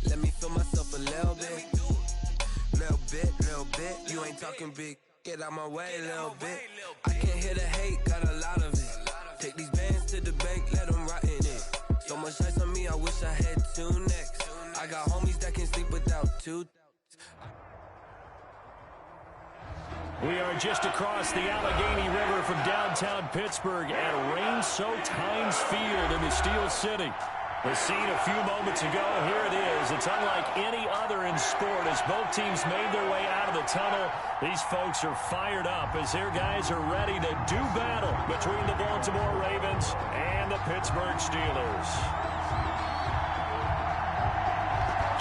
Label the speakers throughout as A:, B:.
A: Let me feel myself a little bit. Little bit. You ain't talking big. Get out my way, little bit. I can't hear the hate, got a lot of it. Take these bands to the bank, let them rot in it. So much ice on me, I wish I had 2 necks. I got homies that can sleep without 2.
B: We are just across the Allegheny River from downtown Pittsburgh at rain-soaked Heinz Field in the Steel City. The scene a few moments ago, here it is. It's unlike any other in sport as both teams made their way out of the tunnel. These folks are fired up as their guys are ready to do battle between the Baltimore Ravens and the Pittsburgh Steelers.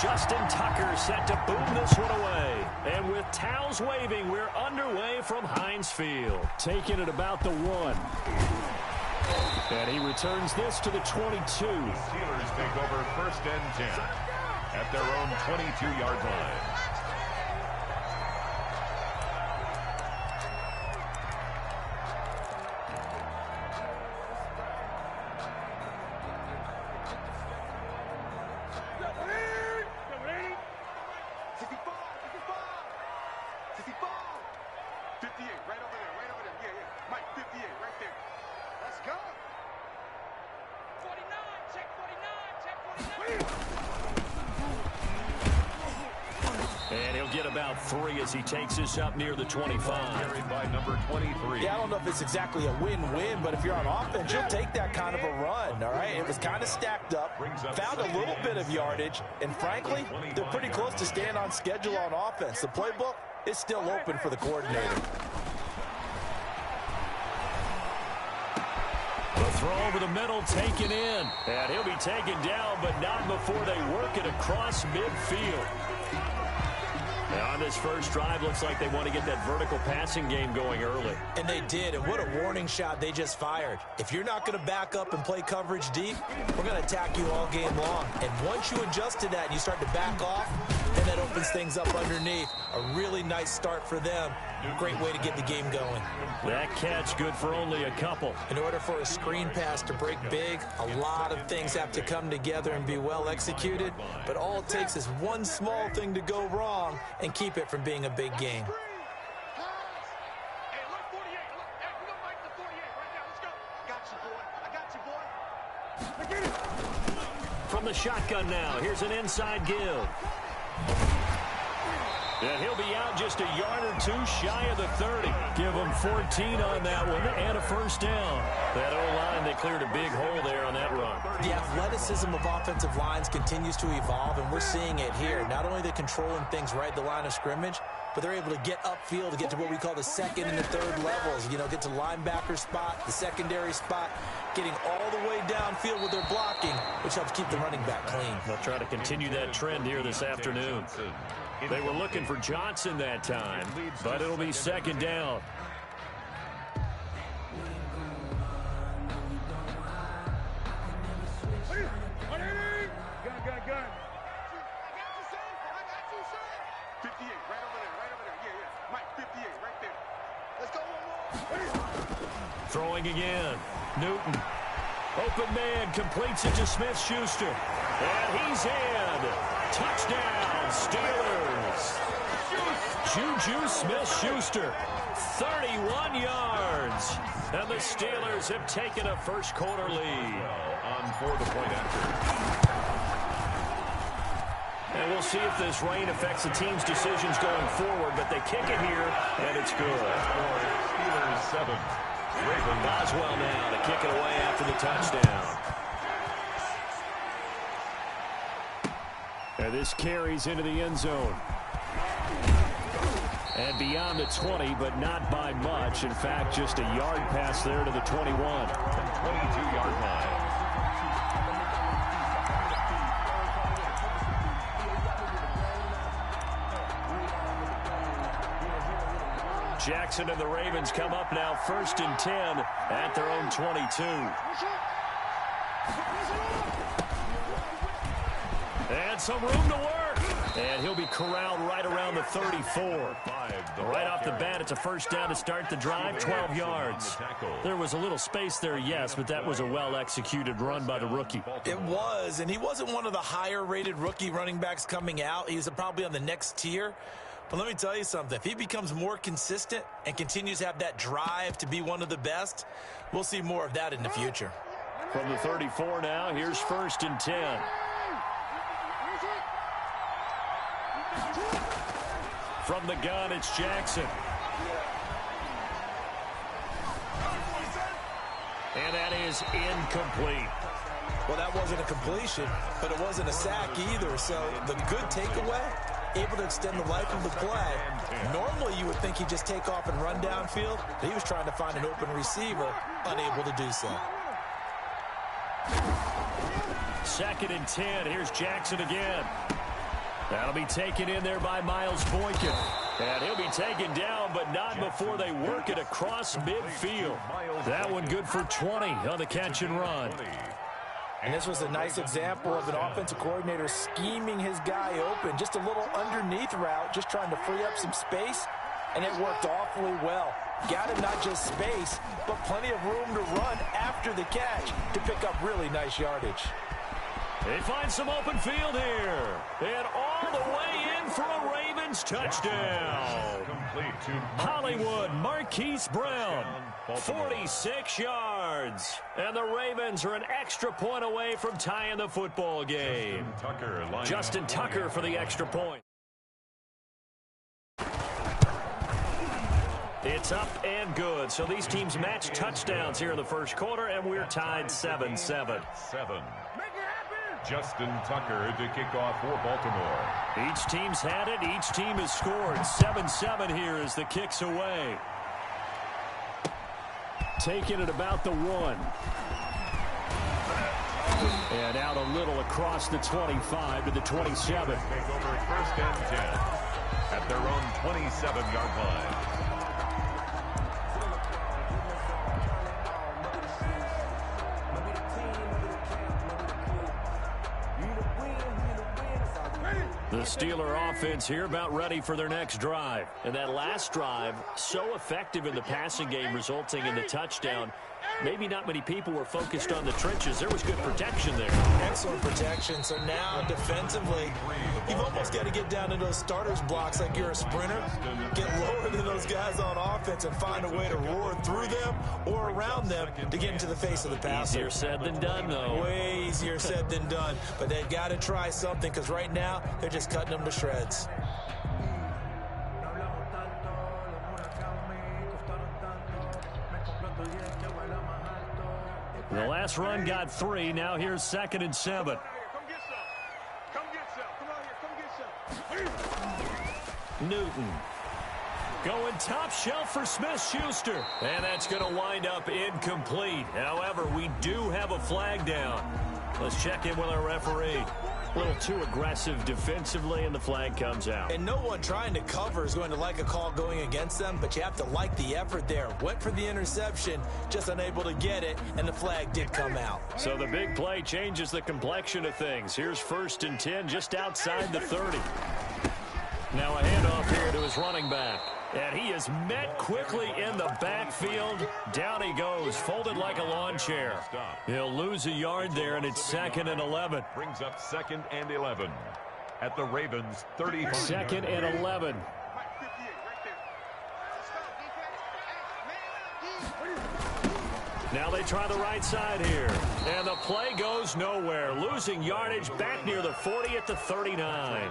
B: Justin Tucker set to boom this one away. And with towels waving, we're underway from Heinz Field. Taking it about the 1. And he returns this to the 22.
C: The Steelers take over 1st and 10 at their own 22-yard line.
B: And he'll get about 3 as he takes this up near the 25.
C: Carried by number 23.
D: Yeah, I don't know if it's exactly a win-win, but if you're on offense, you'll take that kind of a run, all right? It was kind of stacked up, found a little bit of yardage, and frankly, they're pretty close to staying on schedule on offense. The playbook is still open for the coordinator.
B: The throw over the middle, taken in. And he'll be taken down, but not before they work it across midfield. Now on this first drive, looks like they want to get that vertical passing game going early.
D: And they did, and what a warning shot they just fired. If you're not going to back up and play coverage deep, we're going to attack you all game long. And once you adjust to that and you start to back off, then that opens things up underneath. A really nice start for them. Great way to get the game going.
B: That catch good for only a couple.
D: In order for a screen pass to break big, a lot of things have to come together and be well executed. But all it takes is one small thing to go wrong and keep it from being a big game.
B: From the shotgun now, here's an inside give. And he'll be out just a yard or 2 shy of the 30. Give him 14 on that one and a first down. That O-line, they cleared a big hole there on that run.
D: The athleticism of offensive lines continues to evolve, and we're seeing it here. Not only are they controlling things right at the line of scrimmage, but they're able to get upfield to get to what we call the 2nd and the 3rd levels. You know, get to linebacker spot, the secondary spot, getting all the way downfield with their blocking, which helps keep the running back clean.
B: They'll try to continue that trend here this afternoon. They were looking for Johnson that time, but it'll be 2nd down. Throwing again. Newton. Open man, completes it to Smith-Schuster. And he's in. Touchdown, Steelers. Juju Smith-Schuster, 31 yards. And the Steelers have taken a first-quarter lead.
C: On for the point after.
B: And we'll see if this rain affects the team's decisions going forward, but they kick it here, and it's good.
C: Steelers 7.
B: Boswell now to kick it away after the touchdown. And this carries into the end zone. And beyond the 20, but not by much. In fact, just a yard pass there to the 21.
C: 22-yard line.
B: Jackson and the Ravens come up now 1st and 10 at their own 22. And some room to work. And he'll be corralled right around the 34. Right off the bat, it's a first down to start the drive, 12 yards. There was a little space there, yes, but that was a well-executed run by the rookie.
D: It was, and he wasn't one of the higher-rated rookie running backs coming out. He was probably on the next tier. But let me tell you something. If he becomes more consistent and continues to have that drive to be one of the best, we'll see more of that in the future.
B: From the 34 now, here's 1st and 10. From the gun, it's Jackson. And that is incomplete.
D: Well, that wasn't a completion, but it wasn't a sack either. So the good takeaway, able to extend the life of the play. Normally, you would think he'd just take off and run downfield, but he was trying to find an open receiver, unable to do so.
B: 2nd and 10. Here's Jackson again. That'll be taken in there by Miles Boykin. And he'll be taken down, but not before they work it across midfield. That one good for 20 on the catch and run.
D: And this was a nice example of an offensive coordinator scheming his guy open. Just a little underneath route, just trying to free up some space, and it worked awfully well. Got him not just space, but plenty of room to run after the catch to pick up really nice yardage.
B: They find some open field here. And all the way in for a Ravens touchdown. Hollywood Marquise Brown, 46 yards. And the Ravens are an extra point away from tying the football game. Justin Tucker for the extra point. It's up and good. So these teams match touchdowns here in the first quarter, and we're tied 7-7.
C: Justin Tucker to kick off for Baltimore.
B: Each team's had it. Each team has scored. 7-7 here as the kick's away. Taking it about the 1. And out a little across the 25 to the 27.
C: Take over 1st and 10 at their own 27-yard line.
B: The Steeler offense here about ready for their next drive. And that last drive, so effective in the passing game, resulting in the touchdown. Maybe not many people were focused on the trenches. There was good protection there.
D: Excellent protection. So now, defensively, you've almost got to get down to those starters blocks like you're a sprinter. Get lower than those guys on offense and find a way to roar through them or around them to get into the face of the passer.
B: Easier said than done, though.
D: Way easier said than done. But they've got to try something because right now, they're just cutting them to shreds.
B: The last run got 3. Now here's 2nd and 7. Newton going top shelf for Smith-Schuster. And that's going to wind up incomplete. However, we do have a flag down. Let's check in with our referee. A little too aggressive defensively, and the flag comes out.
D: And no one trying to cover is going to like a call going against them, but you have to like the effort there. Went for the interception, just unable to get it, and the flag did come out.
B: So the big play changes the complexion of things. Here's 1st and 10 just outside the 30. Now a handoff here to his running back. And he is met quickly in the backfield. Down he goes, folded like a lawn chair. He'll lose a yard there, and it's 2nd and 11.
C: Brings up 2nd and 11 at the Ravens' 30.
B: 2nd and 11. Now they try the right side here. And the play goes nowhere. Losing yardage back near the 40 at the 39.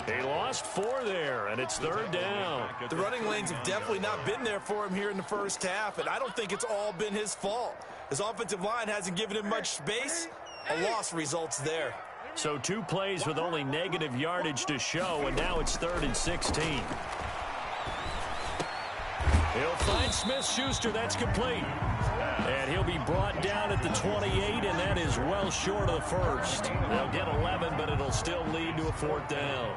B: They lost 4 there, and it's 3rd down.
D: The running lanes have definitely not been there for him here in the first half, and I don't think it's all been his fault. His offensive line hasn't given him much space. A loss results there.
B: So 2 plays with only negative yardage to show, and now it's 3rd and 16. He'll find Smith-Schuster. That's complete. And he'll be brought down at the 28, and that is well short of the first. They'll get 11, but it'll still lead to a 4th down.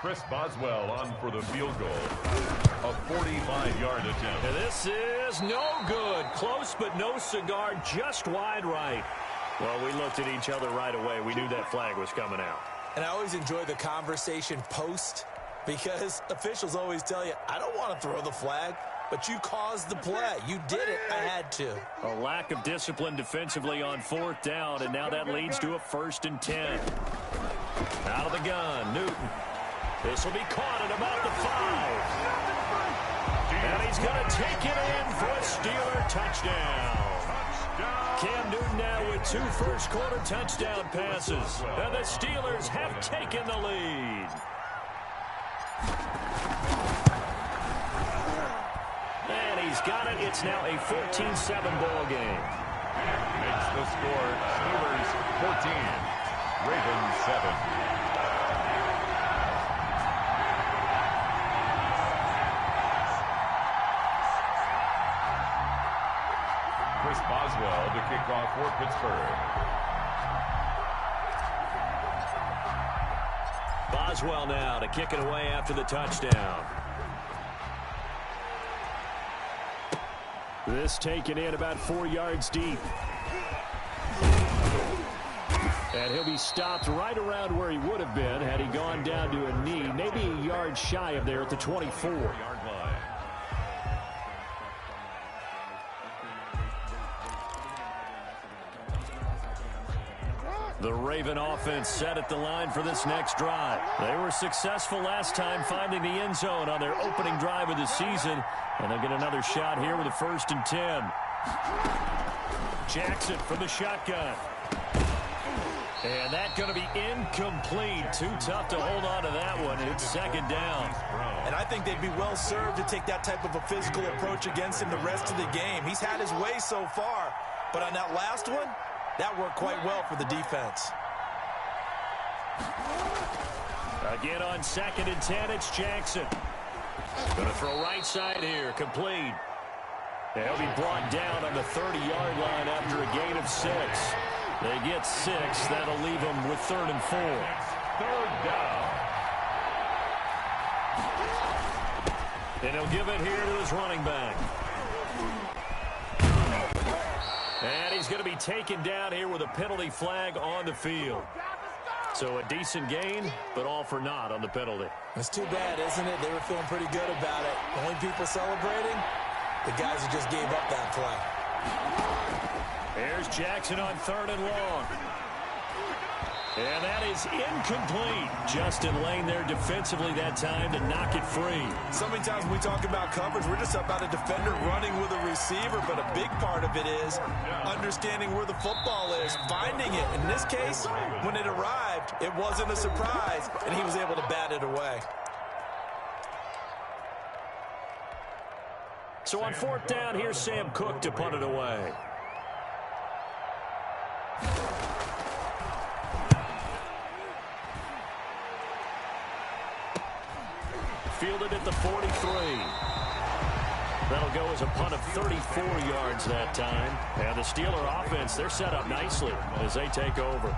C: Chris Boswell on for the field goal. A 45-yard attempt.
B: And this is no good. Close, but no cigar. Just wide right. Well, we looked at each other right away. We knew that flag was coming out.
D: And I always enjoy the conversation post because officials always tell you, I don't want to throw the flag, but you caused the play. You did it. I had to.
B: A lack of discipline defensively on 4th down, and now that leads to a 1st and 10. Out of the gun, Newton. This will be caught at about the 5. And he's going to take it in for a Steeler touchdown. Cam Newton now with 2 first-quarter touchdown passes. And the Steelers have taken the lead. And he's got it. It's now a 14-7 ball game.
C: Makes the score Steelers 14, Ravens 7. Chris Boswell to kick off for Pittsburgh.
B: Boswell now to kick it away after the touchdown. This taken in about 4 yards deep. And he'll be stopped right around where he would have been had he gone down to a knee, maybe a yard shy of there at the 24-yard line. The Raven offense set at the line for this next drive. They were successful last time finding the end zone on their opening drive of the season, and they'll get another shot here with a 1st and 10. Jackson from the shotgun. And that's going to be incomplete. Too tough to hold on to that one. It's 2nd down.
D: And I think they'd be well served to take that type of a physical approach against him the rest of the game. He's had his way so far, but on that last one, that worked quite well for the defense.
B: Again on 2nd and 10, it's Jackson. Going to throw right side here, complete. They'll be brought down on the 30-yard line after a gain of 6. They get 6. That'll leave them with 3rd and 4.
C: 3rd down.
B: And he'll give it here to his running back. And he's going to be taken down here with a penalty flag on the field. So a decent gain, but all for naught on the penalty.
D: It's too bad, isn't it? They were feeling pretty good about it. The only people celebrating, the guys who just gave up that play.
B: There's Jackson on 3rd and long. And that is incomplete. Justin Lane there defensively that time to knock it free.
D: So many times when we talk about coverage, we're just about a defender running with a receiver, but a big part of it is understanding where the football is, finding it. In this case, when it arrived, it wasn't a surprise, and he was able to bat it away.
B: So on 4th down, here's Sam Cook to punt it away. Fielded at the 43. That'll go as a punt of 34 yards that time. And the Steeler offense, they're set up nicely as they take over.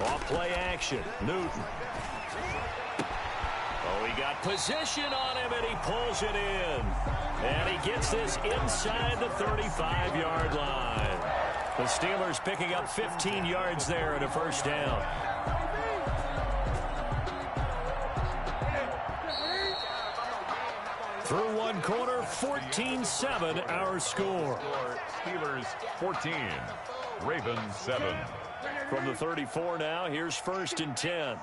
B: Off play action. Newton. Oh, he got position on him, and he pulls it in. And he gets this inside the 35-yard line. The Steelers picking up 15 yards there and a 1st down. Through one quarter, 14-7 our score.
C: Steelers 14, Ravens 7.
B: From the 34 now, here's 1st and 10.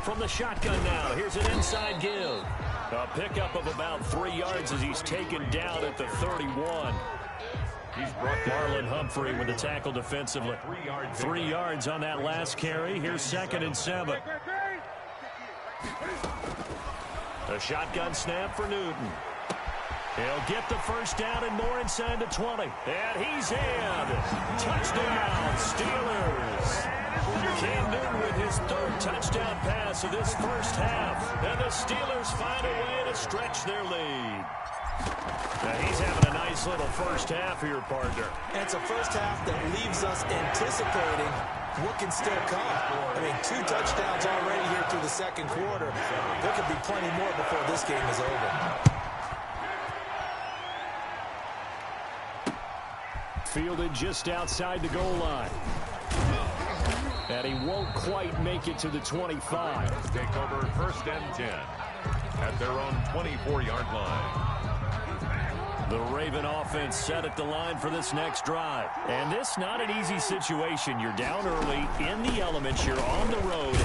B: From the shotgun now, here's an inside give. A pickup of about 3 yards as he's taken down at the 31.
C: He's brought
B: Marlon Humphrey with the tackle defensively. 3 yards on that last carry. Here's 2nd and 7. A shotgun snap for Newton. He'll get the 1st down and more inside the 20. And he's in. Touchdown, Steelers. Cam Newton with his 3rd touchdown pass of this 1st half. And the Steelers find a way to stretch their lead. Now he's having a nice little 1st half here, partner.
D: And it's a 1st half that leaves us anticipating what can still come. I mean, 2 touchdowns already here through the second quarter. There could be plenty more before this game is over.
B: Fielded just outside the goal line. And he won't quite make it to the 25.
C: Take over 1st and 10 at their own 24-yard line.
B: The Raven offense set at the line for this next drive. And this not an easy situation. You're down early, in the elements, you're on the road.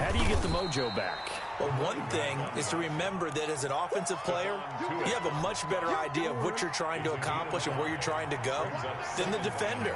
B: How do you get the mojo back?
D: Well, one thing is to remember that as an offensive player, you have a much better idea of what you're trying to accomplish and where you're trying to go than the defender.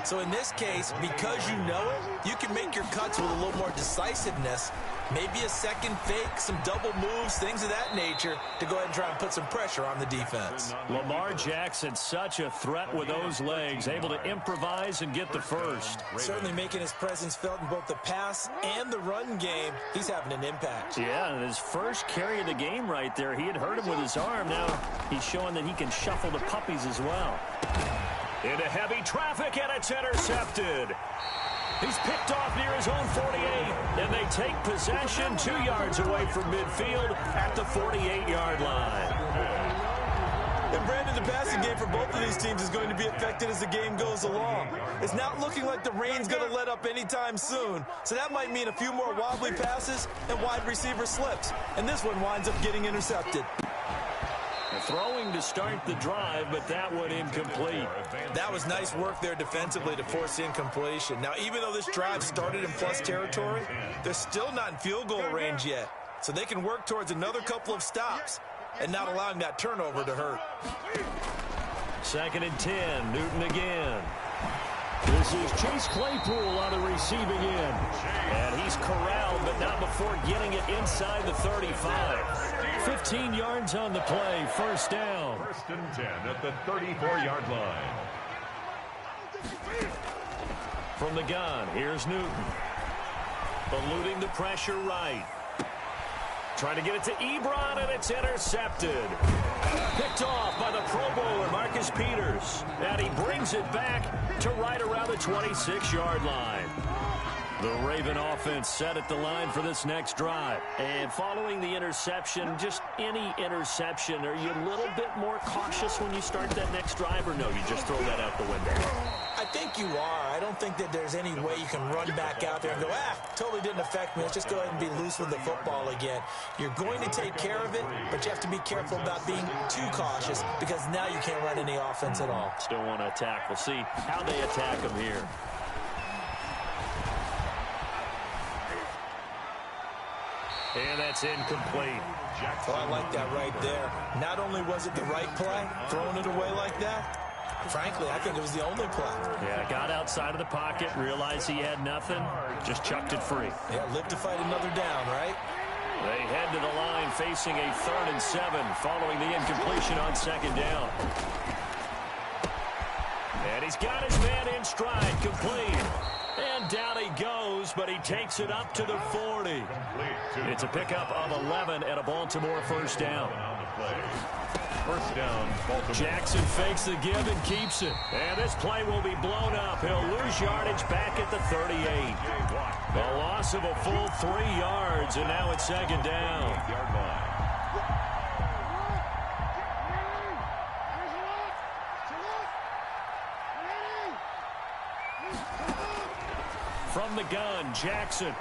D: So in this case, because you know it, you can make your cuts with a little more decisiveness, maybe a second fake, some double moves, things of that nature, to go ahead and try and put some pressure on the defense.
B: Lamar Jackson, such a threat with those legs, able to improvise and get the first.
D: Certainly making his presence felt in both the pass and the run game. He's having an impact.
B: Yeah, and his first carry of the game right there, he had hurt him with his arm. Now he's showing that he can shuffle the puppies as well. Into heavy traffic, and it's intercepted. He's picked off near his own 48, and they take possession 2 yards away from midfield at the 48-yard line.
D: And Brandon, the passing game for both of these teams is going to be affected as the game goes along. It's not looking like the rain's going to let up anytime soon, so that might mean a few more wobbly passes and wide receiver slips, and this one winds up getting intercepted.
B: Throwing to start the drive, but that one incomplete.
D: That was nice work there defensively to force incompletion. Now, even though this drive started in plus territory, they're still not in field goal range yet, so they can work towards another couple of stops and not allowing that turnover to hurt.
B: 2nd and 10, Newton again. This is Chase Claypool on the receiving end. And he's corralled, but not before getting it inside the 35. 15 yards on the play, 1st down.
C: 1st and 10 at the 34-yard line.
B: From the gun, here's Newton. Eluding the pressure right. Trying to get it to Ebron, and it's intercepted. Picked off by the Pro Bowler, Marcus Peters. And he brings it back to right around the 26-yard line. The Raven offense set at the line for this next drive. And following the interception, just any interception, are you a little bit more cautious when you start that next drive, or no, you just throw that out the window?
D: I think you are. I don't think that there's any way you can run back out there and go, totally didn't affect me. Let's just go ahead and be loose with the football again. You're going to take care of it, but you have to be careful about being too cautious because now you can't run any offense at all.
B: Still want to attack. We'll see how they attack them here. And that's incomplete.
D: Oh, I like that right there. Not only was it the right play, throwing it away like that, frankly, I think it was the only play.
B: Yeah, got outside of the pocket, realized he had nothing, just chucked it free.
D: Yeah, live to fight another down, right?
B: They head to the line facing a 3rd and 7 following the incompletion on 2nd down. And he's got his man in stride, complete. And down he goes, but he takes it up to the 40. It's a pickup of 11 and a Baltimore 1st down.
C: 1st down, Baltimore.
B: Jackson fakes the give and keeps it. And this play will be blown up. He'll lose yardage back at the 38. A loss of a full 3 yards, and now it's 2nd down. From the gun, Jackson.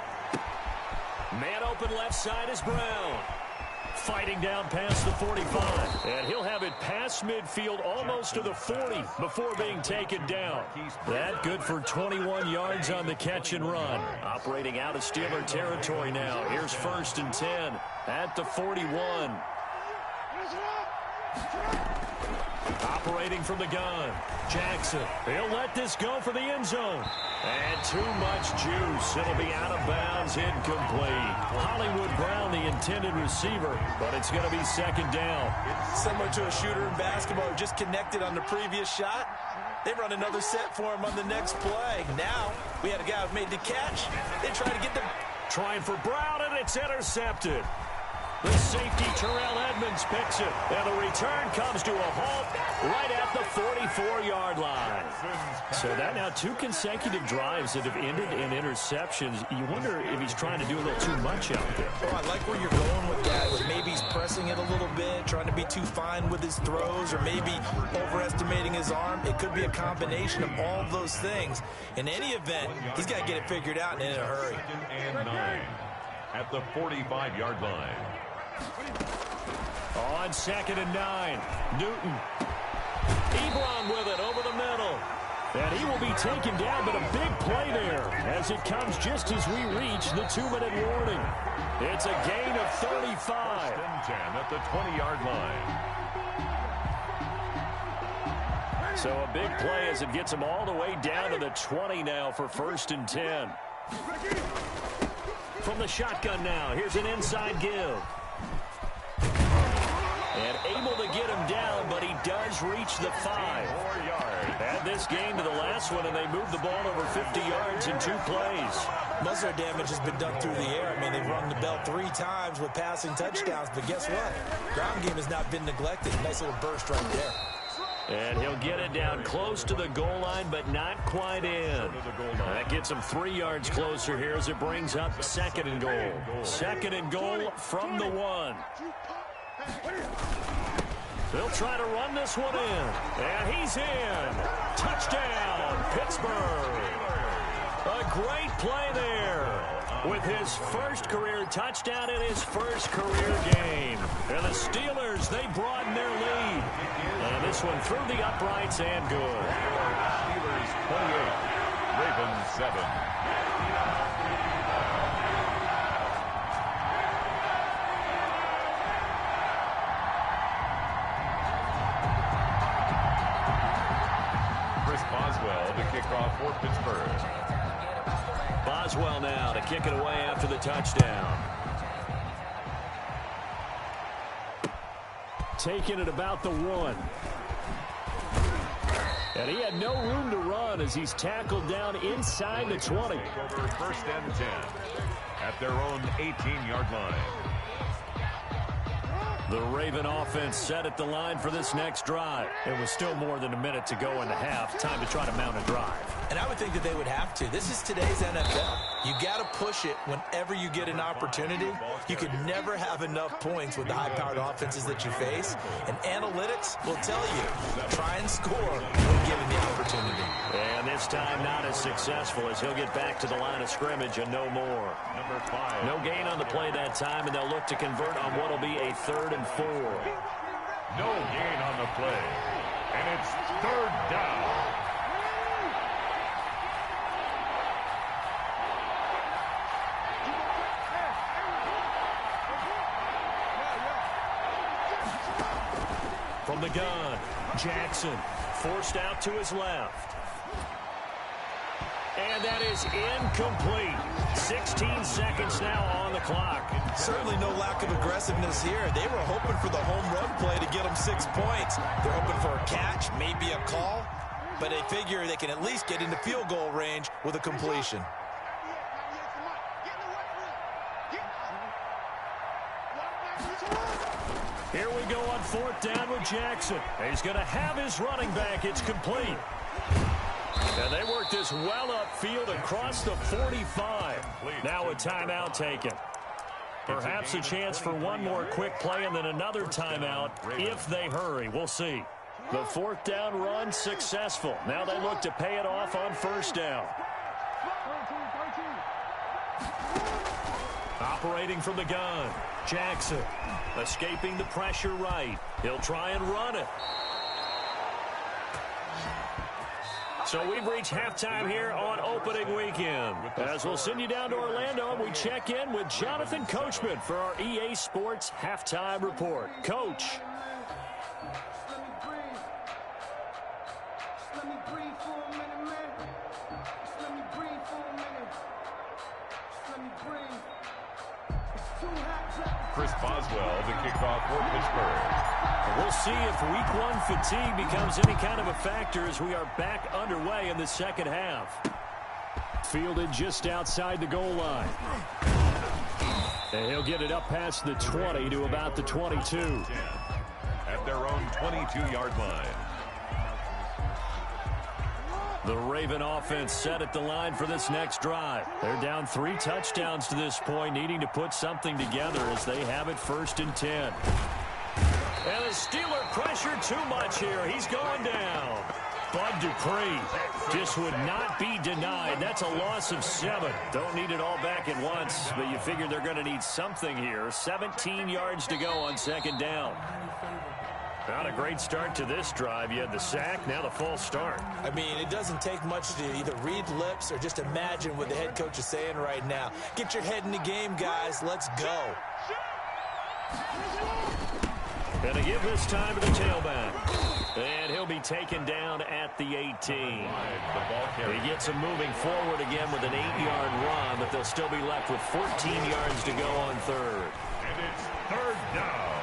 B: Man open left side is Brown. Fighting down past the 45. And he'll have it past midfield almost to the 40 before being taken down. That good for 21 yards on the catch and run. Operating out of Steeler territory now. Here's 1st and 10 at the 41. Operating from the gun. Jackson. He'll let this go for the end zone. And too much juice. It'll be out of bounds, incomplete. Hollywood Brown, the intended receiver, but it's going to be 2nd down.
D: Similar to a shooter in basketball who just connected on the previous shot. They run another set for him on the next play. Now, we had a guy who made the catch. They try to get the...
B: Trying for Brown, and it's intercepted. The safety, Terrell Edmonds, Edwards picks it, and the return comes to a halt right at the 44-yard line. So that now 2 consecutive drives that have ended in interceptions. You wonder if he's trying to do a little too much out there.
D: Oh, I like where you're going with that. Maybe he's pressing it a little bit, trying to be too fine with his throws, or maybe overestimating his arm. It could be a combination of all of those things. In any event, he's got to get it figured out and in a hurry.
C: And 9 at the 45-yard line.
B: On 2nd and 9, Newton. Ebron with it over the middle. And he will be taken down, but a big play there as it comes just as we reach the 2-minute warning. It's a gain of 35.
C: 10 at the 20-yard line.
B: So a big play as it gets them all the way down to the 20 now for 1st and 10. From the shotgun now, here's an inside give. And able to get him down, but he does reach the 5.
C: 4 yards.
B: Add this game to the last one, and they moved the ball over 50 yards in 2 plays.
D: Most of their damage has been done through the air. I mean, they've rung the bell 3 times with passing touchdowns, but guess what? Ground game has not been neglected. Nice little burst right there.
B: And he'll get it down close to the goal line, but not quite in. That gets him 3 yards closer here as it brings up 2nd and goal. 2nd and goal from the 1. They'll try to run this one in. And he's in. Touchdown, Pittsburgh. A great play there with his first career touchdown in his first career game. And the Steelers, they broaden their lead. And this one through the uprights and good.
C: Steelers 28, Ravens 7. To kick off for Pittsburgh.
B: Boswell now to kick it away after the touchdown. Taking it about the 1. And he had no room to run as he's tackled down inside the 20.
C: Over 1st and 10 at their own 18-yard line.
B: The Raven offense set at the line for this next drive. It was still more than a minute to go in the half. Time to try to mount a drive.
D: And I would think that they would have to. This is today's NFL. You got to push it whenever you get an opportunity. You could never have enough points with the high-powered offenses that you face. And analytics will tell you, try and score when given the opportunity.
B: And this time not as successful as he'll get back to the line of scrimmage and no more.
C: Number 5.
B: No gain on the play that time, and they'll look to convert on what will be a 3rd and 4.
C: No gain on the play. And it's 3rd down.
B: From the gun, Jackson forced out to his left. And that is incomplete. 16 seconds now on the clock.
D: Certainly no lack of aggressiveness here. They were hoping for the home run play to get them 6 points. They're hoping for a catch, maybe a call, but they figure they can at least get into field goal range with a completion.
B: Here we go on 4th down with Jackson. He's going to have his running back. It's complete. And they work this well upfield across the 45. Now a timeout taken. Perhaps a chance for one more quick play and then another timeout if they hurry. We'll see. The 4th down run successful. Now they look to pay it off on 1st down. Operating from the gun, Jackson escaping the pressure right. He'll try and run it. So we've reached halftime here on opening weekend. As we'll send you down to Orlando, and we check in with Jonathan Coachman for our EA Sports Halftime Report. Coach.
C: Chris Boswell to kick off for Pittsburgh.
B: We'll see if week 1 fatigue becomes any kind of a factor as we are back underway in the second half. Fielded just outside the goal line. And he'll get it up past the 20 to about the 22.
C: At their own 22-yard line.
B: The Raven offense set at the line for this next drive. They're down 3 touchdowns to this point, needing to put something together as they have it 1st and 10. And the Steeler pressure too much here. He's going down. Bud Dupree just would not be denied. That's a loss of 7. Don't need it all back at once, but you figure they're going to need something here. 17 yards to go on 2nd down. Not a great start to this drive. You had the sack, now the false start.
D: I mean, it doesn't take much to either read lips or just imagine what the head coach is saying right now. Get your head in the game, guys. Let's go.
B: Gonna give this time to the tailback. And he'll be taken down at the 18. He gets him moving forward again with an 8-yard run, but they'll still be left with 14 yards to go on 3rd.
C: And it's 3rd down.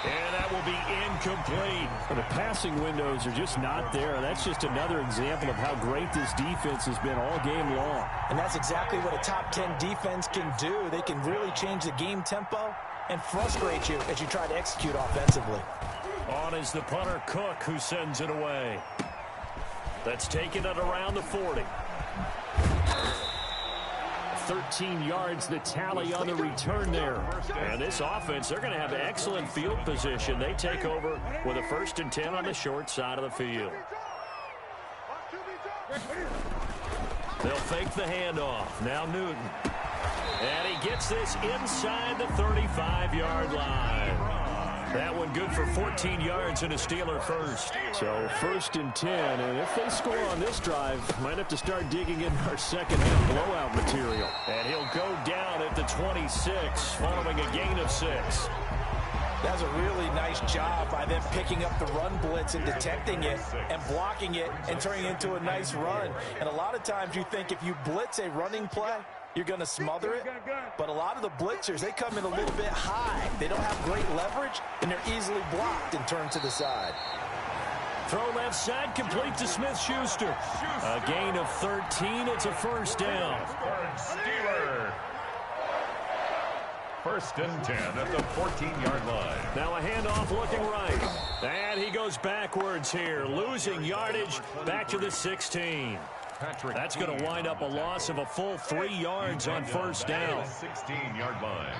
B: And that will be incomplete.
E: The passing windows are just not there. That's just another example of how great this defense has been all game long.
D: And that's exactly what a top 10 defense can do. They can really change the game tempo and frustrate you as you try to execute offensively.
B: On is the punter Cook, who sends it away. That's taken at around the 40.
E: 13 yards, the tally on the return there.
B: And this offense, they're going to have excellent field position. They take over with a 1st and 10 on the short side of the field. They'll fake the handoff. Now Newton. And he gets this inside the 35-yard line. That one good for 14 yards and a Steeler first.
E: So 1st and 10, and if they score on this drive, might have to start digging in our second-half blowout material.
B: And he'll go down at the 26 following a gain of 6.
D: That's a really nice job by them picking up the run blitz and detecting it and blocking it and turning it into a nice run. And a lot of times you think if you blitz a running play, you're going to smother it. But a lot of the blitzers, they come in a little bit high. They don't have great leverage, and they're easily blocked and turned to the side.
B: Throw left side, complete to Smith-Schuster. A gain of 13. It's a 1st down.
C: Steeler. 1st and 10 at the 14-yard line.
B: Now a handoff looking right. And he goes backwards here, losing yardage back to the 16. That's going to wind up a loss of a full 3 yards on 1st down.
C: 16-yard line.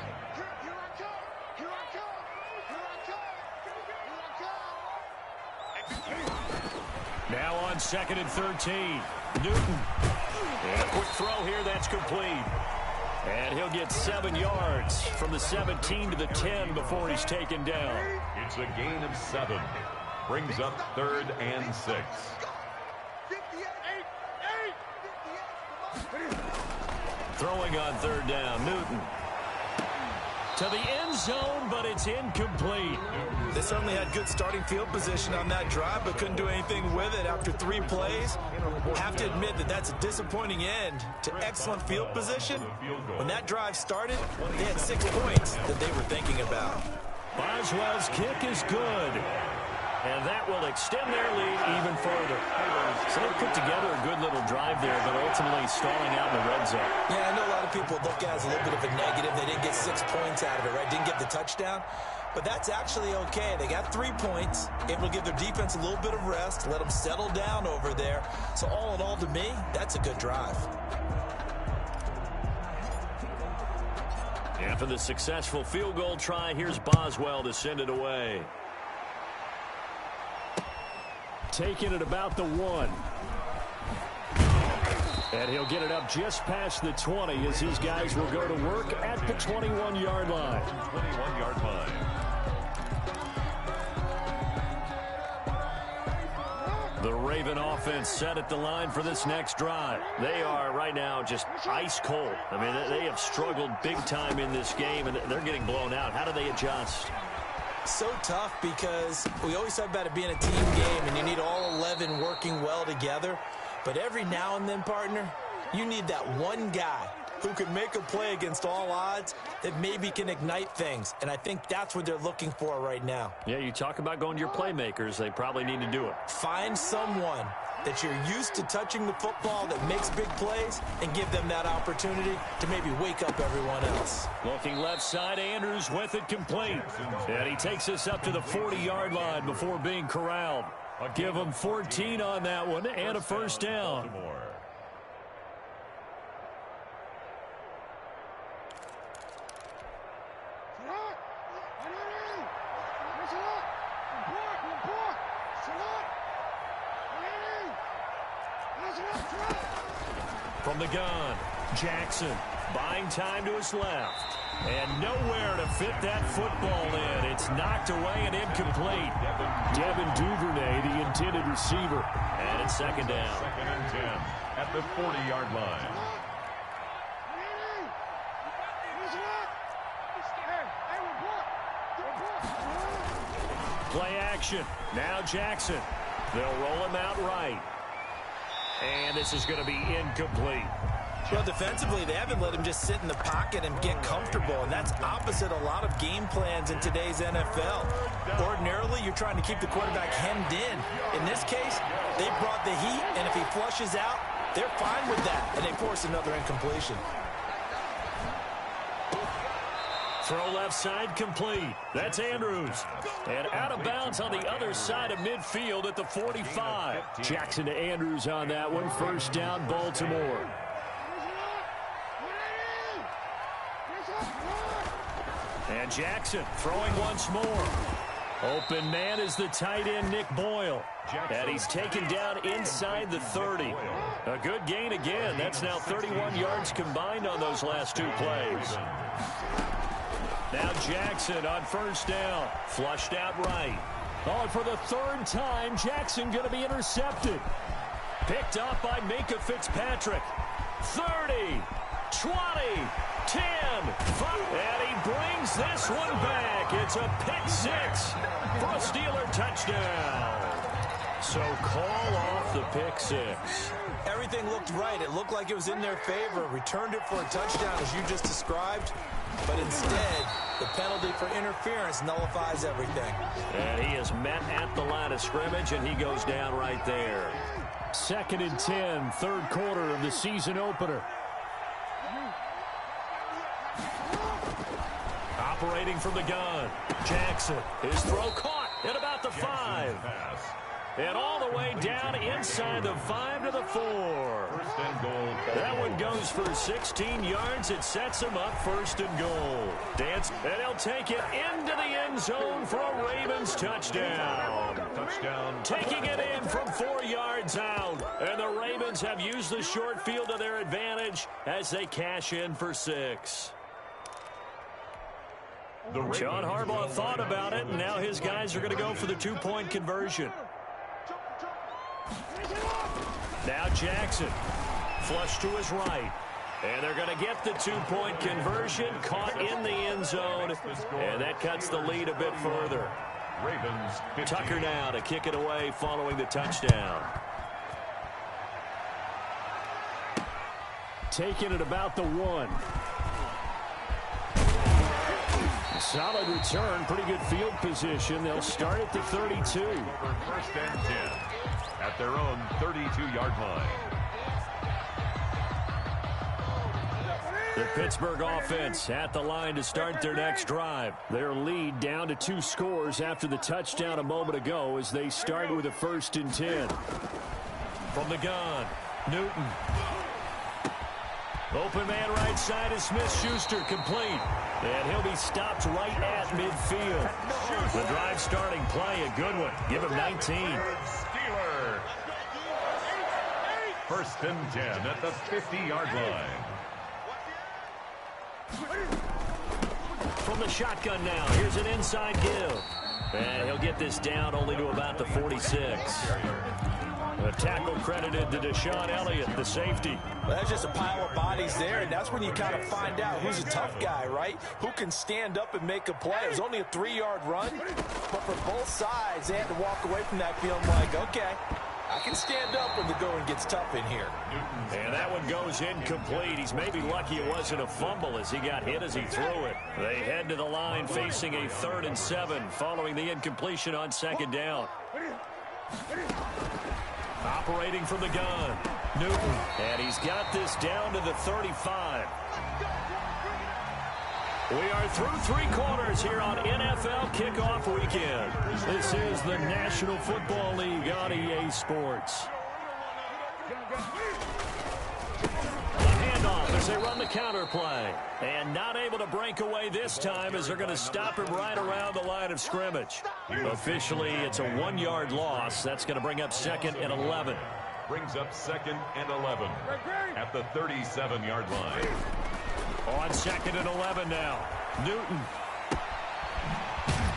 B: Now on 2nd and 13. Newton. And a quick throw here, that's complete. And he'll get 7 yards from the 17 to the 10 before he's taken down.
C: It's a gain of 7. Brings up 3rd and 6.
B: Throwing on 3rd down, Newton. To the end zone, but it's incomplete.
D: They certainly had good starting field position on that drive, but couldn't do anything with it after 3 plays. Have to admit that that's a disappointing end to excellent field position. When that drive started, they had 6 points that they were thinking about.
B: Boswell's kick is good. And that will extend their lead even further. So they put together a good little drive there, but ultimately stalling out in the red zone.
D: Yeah, I know a lot of people look at it as a little bit of a negative. They didn't get 6 points out of it, right? Didn't get the touchdown. But that's actually okay. They got 3 points, able to give their defense a little bit of rest, let them settle down over there. So all in all, to me, that's a good drive.
B: After the successful field goal try, here's Boswell to send it away.
E: Taking it about the 1. And he'll get it up just past the 20 as these guys will go to work at the 21-yard line.
C: 21-yard line.
B: The Raven offense set at the line for this next drive. They are right now just ice cold. I mean, they have struggled big time in this game, and they're getting blown out. How do they adjust?
D: So tough because we always talk about it being a team game and you need all 11 working well together. But every now and then, partner, you need that one guy who can make a play against all odds that maybe can ignite things. And I think that's what they're looking for right now.
B: Yeah, you talk about going to your playmakers. They probably need to do it.
D: Find someone that you're used to touching the football that makes big plays and give them that opportunity to maybe wake up everyone else.
B: Looking left side, Andrews with it complete. And he takes us up to the 40-yard line before being corralled. Give him 14 on that one and a first down. From the gun, Jackson buying time to his left. And nowhere to fit that football in. It's knocked away and incomplete.
E: Devin Duvernay, the intended receiver.
B: And it's second down.
C: 2nd and 10 at the 40-yard line.
B: Play action. Now Jackson. They'll roll him out right. And this is going to be incomplete.
D: Well, defensively, they haven't let him just sit in the pocket and get comfortable, and that's opposite a lot of game plans in today's NFL. Ordinarily, you're trying to keep the quarterback hemmed in. In this case, they brought the heat, and if he flushes out, they're fine with that, and they force another incompletion.
B: Throw left side complete. That's Andrews. And out of bounds on the other side of midfield at the 45.
E: Jackson to Andrews on that one. First down, Baltimore.
B: And Jackson throwing once more. Open man is the tight end, Nick Boyle. And he's taken down inside the 30. A good gain again. That's now 31 yards combined on those last two plays. Now Jackson on first down. Flushed out right.
E: Oh, and for the third time, Jackson going to be intercepted.
B: Picked up by Minka Fitzpatrick. 30, 20, 10, 5. And he brings this one back. It's a pick six for a Steeler touchdown. So call off the pick six.
D: Everything looked right. It looked like it was in their favor. Returned it for a touchdown, as you just described. But instead, the penalty for interference nullifies everything.
B: And he is met at the line of scrimmage, and he goes down right there.
E: 2nd and 10, third quarter of the season opener.
B: Operating from the gun, Jackson. His throw caught at about the 5. And all the way down inside the 5 to the 4.
C: First and goal.
B: That one goes for 16 yards. It sets him up first and goal. Dance, and he'll take it into the end zone for a Ravens touchdown.
C: Touchdown.
B: Taking it in from 4 yards out. And the Ravens have used the short field to their advantage as they cash in for 6. John Harbaugh thought about it, and now his guys are going to go for the 2-point conversion. Now Jackson, flush to his right. And they're going to get the 2-point conversion, caught in the end zone, and that cuts the lead a bit further.
C: Ravens 15.
B: Tucker now to kick it away following the touchdown.
E: Taking it about the 1. Solid return, pretty good field position. They'll start at the 32.
C: For 1st and 10 at their own 32-yard line.
B: The Pittsburgh offense at the line to start their next drive.
E: Their lead down to 2 scores after the touchdown a moment ago as they start with a 1st and 10.
B: From the gun, Newton. Open man right side is Smith-Schuster, complete. And he'll be stopped right at midfield. The drive starting play, a good one. Give him 19.
C: Steeler. 1st and 10 at the 50-yard line.
B: From the shotgun now, here's an inside give. And he'll get this down only to about the 46. A tackle credited to Deshaun Elliott, the safety.
D: Well, that's just a pile of bodies there, and that's when you kind of find out who's a tough guy, right? Who can stand up and make a play. It was only a 3-yard run, but for both sides, they had to walk away from that feeling like, okay, I can stand up when the going gets tough in here.
B: And that one goes incomplete. He's maybe lucky it wasn't a fumble as he got hit as he threw it. They head to the line facing a 3rd and 7 following the incompletion on 2nd down. Operating from the gun, Newton. And he's got this down to the 35. We are through 3 quarters here on NFL Kickoff Weekend. This is the National Football League on EA Sports. A handoff as they run the counter play. And not able to break away this time as they're going to stop him right around the line of scrimmage. Officially, it's a 1-yard loss. That's going to bring up 2nd and 11.
C: Brings up 2nd and 11 at the 37-yard line.
B: On 2nd and 11 now. Newton.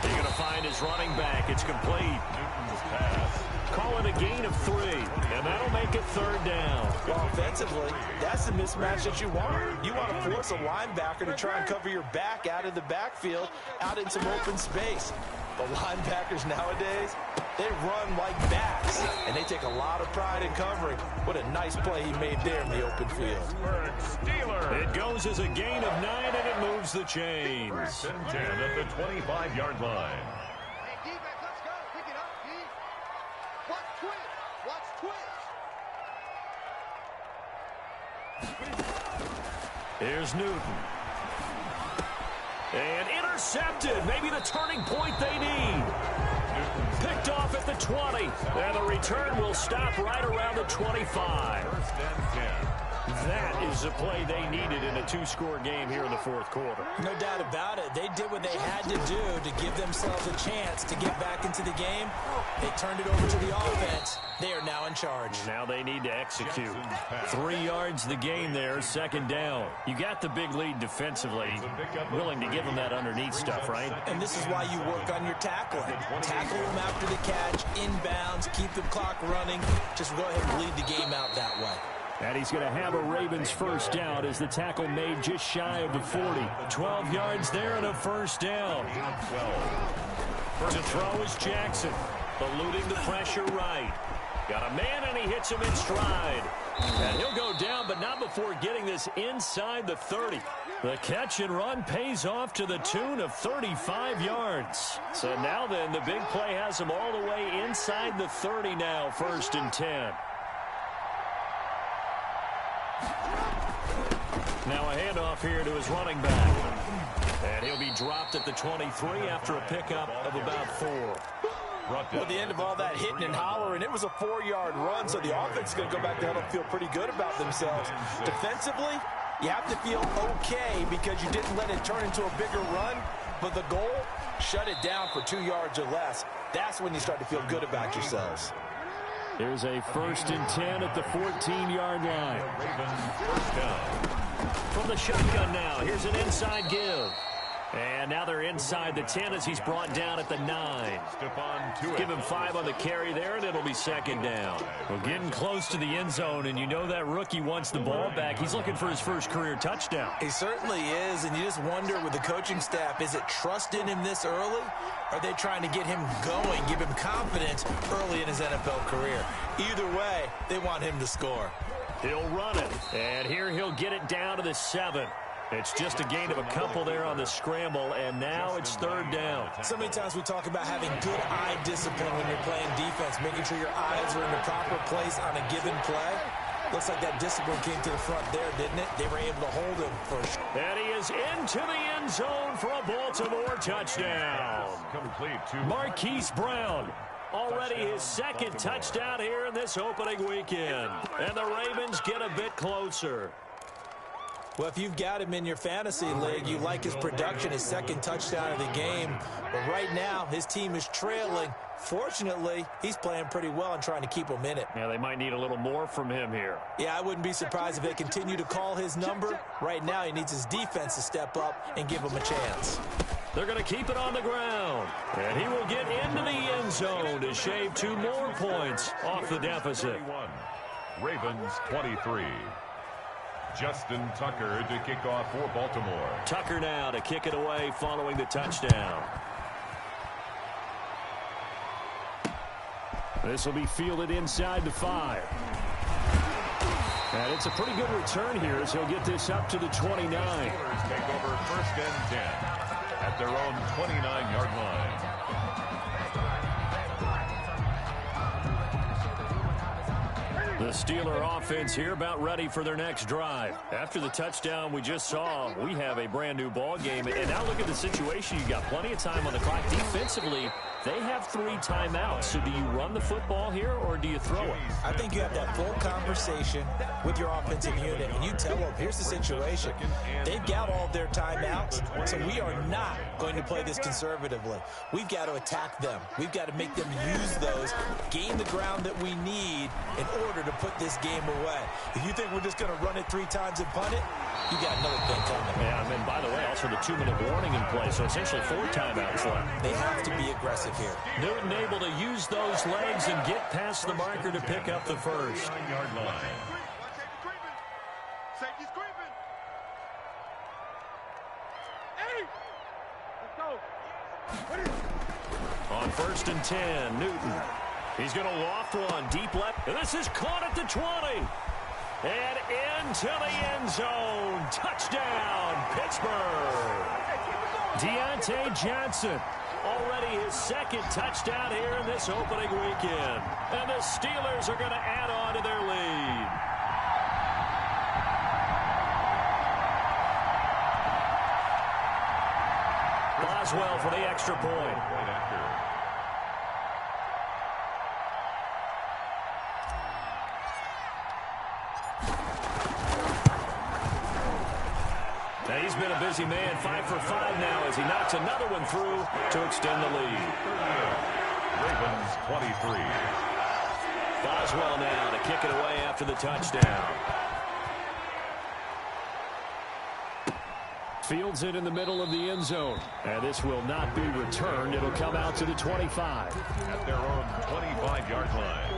B: They're going to find his running back. It's complete.
C: Newton's pass.
B: Call it a gain of 3, and that'll make it 3rd down.
D: Well, offensively, that's the mismatch that you want. You want to force a linebacker to try and cover your back out of the backfield, out in some open space. The linebackers nowadays, they run like bats, and they take a lot of pride in covering. What a nice play he made there in the open field.
B: It goes as a gain of 9, and it moves the chains.
C: 1st and 10 at the 25-yard line.
F: Hey, defense, let's go. Pick it up, D. Watch twitch.
B: Here's Newton. And intercepted. Maybe the turning point they need. Picked off at the 20. And the return will stop right around the 25.
C: 1st and 10.
B: That is the play they needed in a 2-score game here in the 4th quarter.
D: No doubt about it. They did what they had to do to give themselves a chance to get back into the game. They turned it over to the offense. They are now in charge.
B: Now they need to execute. 3 yards the game there, 2nd down. You got the big lead defensively. Willing to give them that underneath stuff, right?
D: And this is why you work on your tackling. Tackle them after the catch, inbounds, keep the clock running. Just go ahead and bleed the game out that way.
B: And he's going to have a Ravens 1st down as the tackle made just shy of the 40. 12 yards there and a 1st down.
C: 12.
B: To throw is Jackson. Eluding the pressure right. Got a man and he hits him in stride. And he'll go down, but not before getting this inside the 30. The catch and run pays off to the tune of 35 yards. So now then, the big play has him all the way inside the 30 now, 1st and 10. Now a handoff here to his running back. And he'll be dropped at the 23 after a pickup of about 4.
D: Well, at the end of all that hitting and hollering, it was a 4-yard run, so the offense is going to go back there and feel pretty good about themselves. Defensively, you have to feel okay because you didn't let it turn into a bigger run, but the goal, shut it down for 2 yards or less. That's when you start to feel good about yourselves.
B: Here's a 1st and 10 at the 14-yard line.
C: Ravens 1st down.
B: From the shotgun now, here's an inside give. And now they're inside the 10 as he's brought down at the 9. Give him 5 on the carry there, and it'll be 2nd down. Well, getting close to the end zone, and you know that rookie wants the ball back. He's looking for his first career touchdown.
D: He certainly is, and you just wonder with the coaching staff, is it trust in him this early? Or are they trying to get him going, give him confidence early in his NFL career? Either way, they want him to score.
B: He'll run it, and here he'll get it down to the 7. It's just a gain of a couple there on the scramble, and now it's 3rd down.
D: So many times we talk about having good eye discipline when you're playing defense, making sure your eyes are in the proper place on a given play. Looks like that discipline came to the front there, didn't it? They were able to hold him first.
B: And he is into the end zone for a Baltimore touchdown.
C: Complete to
B: Marquise Brown. Already his 2nd touchdown here in this opening weekend. And the Ravens get a bit closer.
D: Well, if you've got him in your fantasy league, you like his production, his 2nd touchdown of the game. But right now, his team is trailing. Fortunately, he's playing pretty well and trying to keep them in it.
B: Yeah, they might need a little more from him here.
D: Yeah, I wouldn't be surprised if they continue to call his number. Right now, he needs his defense to step up and give him a chance.
B: They're going to keep it on the ground. And he will get into the end zone to shave 2 more points off the deficit.
C: Ravens 23. Justin Tucker to kick off for Baltimore.
B: Tucker now to kick it away following the touchdown. This will be fielded inside the 5. And it's a pretty good return here as he'll get this up to the 29.
C: Steelers take over 1st and 10 at their own 29-yard line.
B: The Steeler offense here about ready for their next drive. After the touchdown we just saw, we have a brand new ball game. And now look at the situation. You got plenty of time on the clock. Defensively, they have 3 timeouts. So do you run the football here or do you throw it?
D: I think you have that full conversation with your offensive unit, and you tell them, here's the situation. They've got all their timeouts, so we are not going to play this conservatively. We've got to attack them. We've got to make them use those, gain the ground that we need in order to put this game away. If you think we're just going to run it 3 times and punt it, you got another thing coming.
B: Yeah, and then, by the way, also the 2-minute warning in play, so essentially 4 timeouts left.
D: They have to be aggressive here.
B: Newton able to use those legs and get past the marker to pick up the first.
C: 9-yard line.
F: Safety's creeping. Hey! Let's go. What is it?
B: On 1st and 10, Newton. He's going to loft one deep left. And this is caught at the 20. And into the end zone. Touchdown, Pittsburgh. Deontay Johnson. Already his 2nd touchdown here in this opening weekend. And the Steelers are going to add on to their lead. Boswell for the extra point. Now he's been a busy man, 5 for 5 now as he knocks another one through to extend the lead.
C: Ravens 23.
B: Boswell now to kick it away after the touchdown. Fields it in the middle of the end zone. And this will not be returned. It'll come out to the 25.
C: At their own 25-yard line.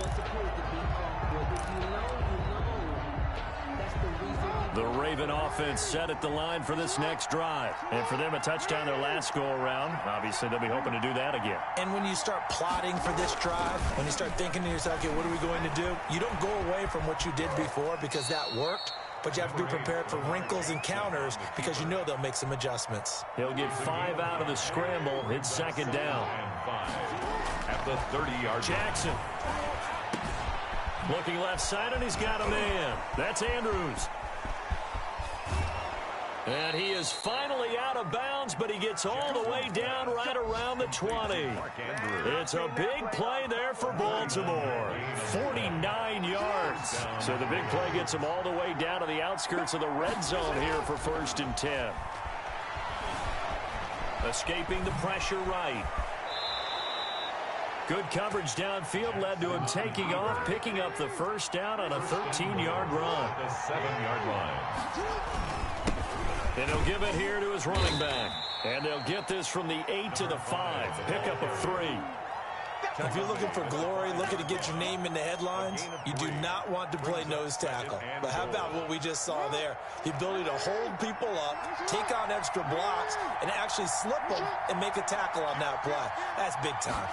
B: The Raven offense set at the line for this next drive. And for them, a touchdown their last go-around. Obviously, they'll be hoping to do that again.
D: And when you start plotting for this drive, when you start thinking to yourself, okay, what are we going to do? You don't go away from what you did before because that worked. But you have to be prepared for wrinkles and counters because you know they'll make some adjustments.
B: He'll get 5 out of the scramble. It's 2nd down.
C: And 5 at the 30-yard.
B: Jackson. Looking left side, and he's got a man. That's Andrews. And he is finally out of bounds, but he gets all the way down right around the 20. It's a big play there for Baltimore. 49 yards. So the big play gets him all the way down to the outskirts of the red zone here for 1st and 10. Escaping the pressure right. Good coverage downfield led to him taking off, picking up the first down on a 13-yard run.
C: The 7-yard line.
B: And he'll give it here to his running back. And they'll get this from the 8 to the 5. Pickup of 3.
D: If you're looking for glory, looking to get your name in the headlines, you do not want to play nose tackle. But how about what we just saw there? The ability to hold people up, take on extra blocks, and actually slip them and make a tackle on that play. That's big time.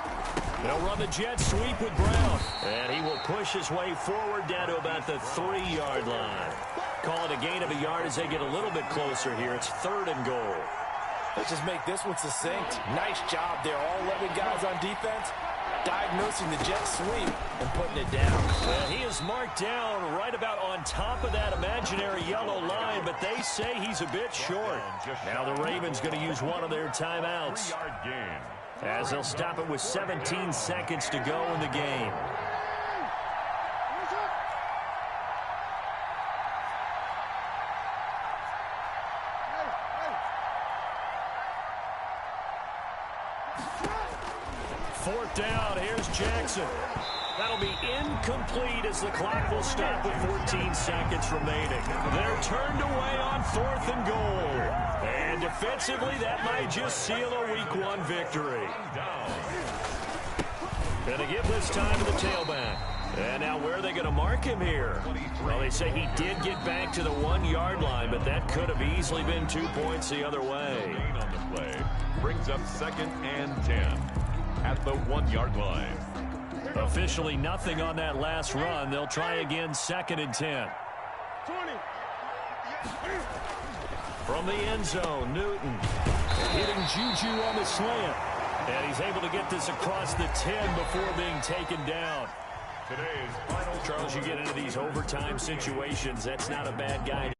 B: They'll run the jet sweep with Brown. And he will push his way forward down to about the 3-yard line. Call it a gain of a yard as they get a little bit closer here. It's 3rd and goal.
G: Let's just make this one succinct. Nice job there. All 11 guys on defense diagnosing the jet sweep and putting it down.
B: Well, he is marked down right about on top of that imaginary yellow line, but they say he's a bit short. Now the Ravens going to use one of their timeouts as they'll stop it with 17 seconds to go in the game. Fourth down, here's Jackson. That'll be incomplete as the clock will stop with 14 seconds remaining. They're turned away on 4th and goal. And defensively, that might just seal a Week 1 victory. And they give this time to the tailback. And now where are they going to mark him here? Well, they say he did get back to the 1-yard line, but that could have easily been 2 points the other way.
C: On the play brings up 2nd and 10 at the 1-yard line.
B: Officially nothing on that last run. They'll try again, 2nd and 10.
F: 20.
B: From the end zone, Newton hitting Juju on the slant. And he's able to get this across the 10 before being taken down.
C: Today's final.
B: Charles, you get into these overtime situations, that's not a bad guy.